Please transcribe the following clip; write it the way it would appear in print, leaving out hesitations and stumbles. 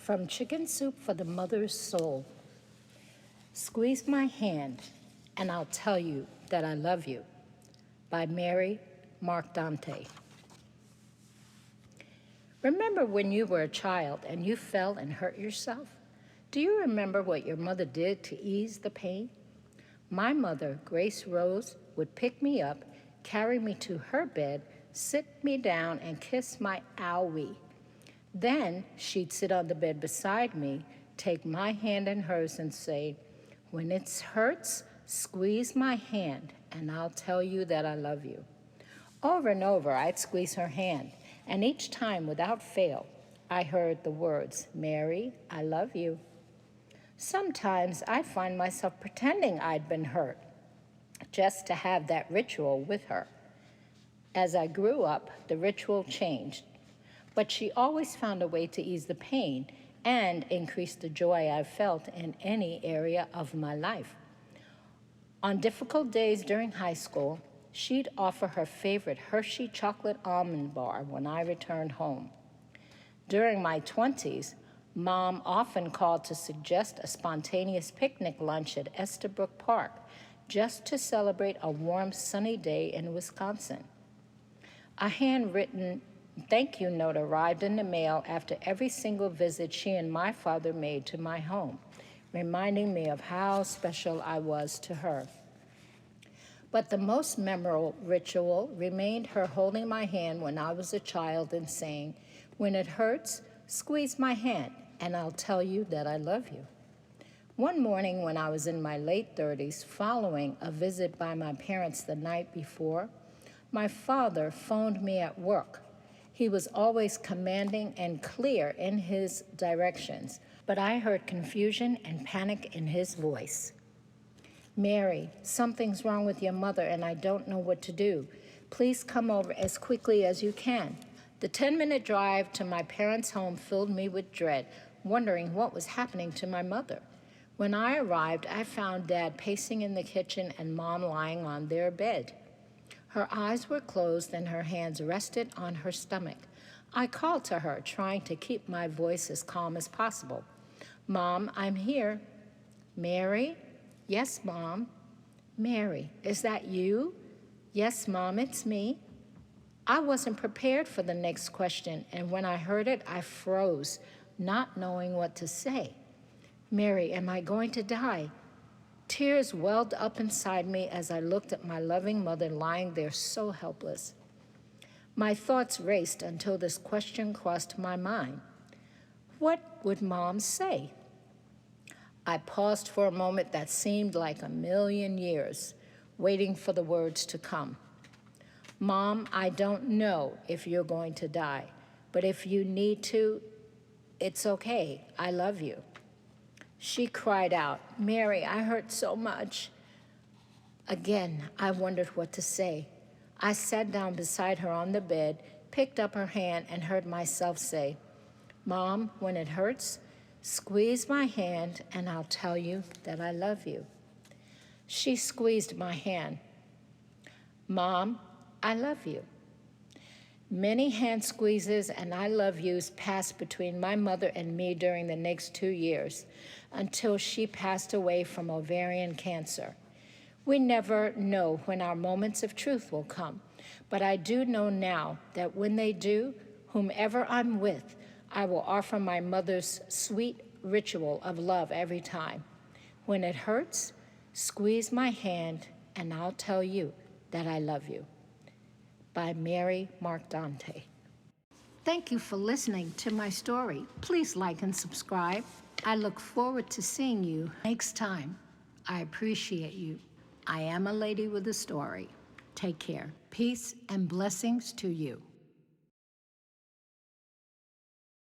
From Chicken Soup for the Mother's Soul. Squeeze my hand, and I'll tell you that I love you. By Marcdante. Remember when you were a child and you fell and hurt yourself? Do you remember what your mother did to ease the pain? My mother, Grace Rose, would pick me up, carry me to her bed, sit me down, and kiss my owie. Then she'd sit on the bed beside me, take my hand in hers and say, "When it hurts, squeeze my hand, and I'll tell you that I love you." Over and over, I'd squeeze her hand, and each time, without fail, I heard the words, "Mary, I love you." Sometimes I'd find myself pretending I'd been hurt, just to have that ritual with her. As I grew up, the ritual changed, but she always found a way to ease the pain and increase the joy I felt in any area of my life. On difficult days during high school, she'd offer her favorite Hershey chocolate almond bar when I returned home. During my 20s, Mom often called to suggest a spontaneous picnic lunch at Estabrook Park just to celebrate a warm, sunny day in Wisconsin. A handwritten thank you note arrived in the mail after every single visit she and my father made to my home, reminding me of how special I was to her. But the most memorable ritual remained her holding my hand when I was a child and saying, "When it hurts, squeeze my hand, and I'll tell you that I love you." One morning when I was in my late 30s, following a visit by my parents the night before, my father phoned me at work. He was always commanding and clear in his directions, but I heard confusion and panic in his voice. "Mary, something's wrong with your mother and I don't know what to do. Please come over as quickly as you can." The 10-minute drive to my parents' home filled me with dread, wondering what was happening to my mother. When I arrived, I found Dad pacing in the kitchen and Mom lying on their bed. Her eyes were closed and her hands rested on her stomach. I called to her, trying to keep my voice as calm as possible. "Mom, I'm here." "Mary?" "Yes, Mom." "Mary, is that you?" "Yes, Mom, it's me." I wasn't prepared for the next question, and when I heard it, I froze, not knowing what to say. "Mary, am I going to die?" Tears welled up inside me as I looked at my loving mother lying there so helpless. My thoughts raced until this question crossed my mind. What would Mom say? I paused for a moment that seemed like a million years, waiting for the words to come. "Mom, I don't know if you're going to die, but if you need to, it's okay. I love you." She cried out, "Mary, I hurt so much." Again, I wondered what to say. I sat down beside her on the bed, picked up her hand, and heard myself say, "Mom, when it hurts, squeeze my hand, and I'll tell you that I love you." She squeezed my hand. "Mom, I love you." Many hand squeezes and I love yous passed between my mother and me during the next 2 years, until she passed away from ovarian cancer. We never know when our moments of truth will come, but I do know now that when they do, whomever I'm with, I will offer my mother's sweet ritual of love every time. "When it hurts, squeeze my hand and I'll tell you that I love you." By Marcdante. Thank you for listening to my story. Please like and subscribe. I look forward to seeing you next time. I appreciate you. I am a lady with a story. Take care. Peace and blessings to you.